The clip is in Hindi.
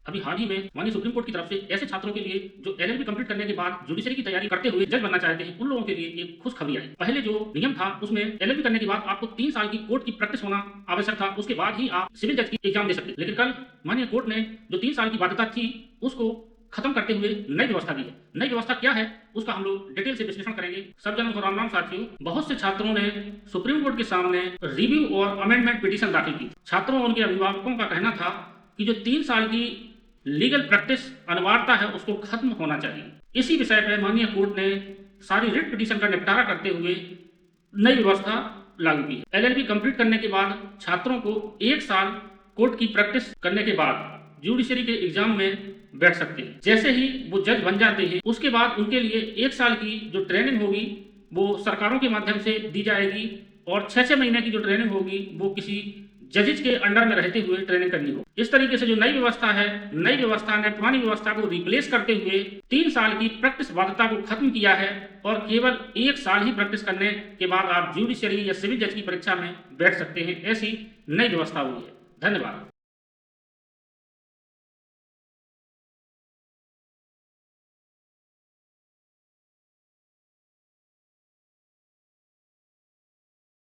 अभी हाल ही में माननीय सुप्रीम कोर्ट की तरफ से ऐसे छात्रों के लिए जो एलएलबी कंप्लीट करने के बाद जुडिशरी की तैयारी करते हुए जज बनना चाहते हैं, उन लोगों के लिए एक खुशखबरी आई। पहले जो नियम था उसमें एलएलबी करने के बाद आपको 3 साल की कोर्ट की प्रैक्टिस होना आवश्यक था, उसके बाद ही आप सिविल जज की एग्जाम दे सकते। लेकिन कल माननीय कोर्ट ने जो 3 साल की बाध्यता थी उसको खत्म करते हुए नई व्यवस्था दी है। नई व्यवस्था क्या है उसका हम लोग डिटेल से विश्लेषण करेंगे। सब जनों को राम राम साथियों। बहुत से छात्रों ने सुप्रीम कोर्ट के सामने रिव्यू और अमेंडमेंट पिटीशन दाखिल की। छात्रों और उनके अभिभावकों का कहना था कि जो 3 साल की लीगल प्रैक्टिस अनिवार्यता है उसको खत्म होना चाहिए। इसी विषय पर माननीय कोर्ट ने सारी रिट पिटीशन का निपटारा करते हुए नई व्यवस्था लागू की है। एलएलबी कंप्लीट करने के बाद छात्रों को 1 साल कोर्ट की प्रैक्टिस करने के बाद जुडिशरी के एग्जाम में बैठ सकते हैं। जैसे ही वो जज बन जाते हैं उसके बाद उनके लिए 1 साल की जो ट्रेनिंग होगी वो सरकारों के माध्यम से दी जाएगी और 6-6 महीने की जो ट्रेनिंग होगी वो किसी जजेज के अंडर में रहते हुए ट्रेनिंग करनी हो। इस तरीके से जो नई व्यवस्था है, नई व्यवस्था ने पुरानी व्यवस्था को रिप्लेस करते हुए 3 साल की प्रैक्टिस बाध्यता को खत्म किया है और केवल 1 साल ही प्रैक्टिस करने के बाद आप जुडिशरी या सिविल जज की परीक्षा में बैठ सकते हैं। ऐसी नई व्यवस्था हुई है। धन्यवाद।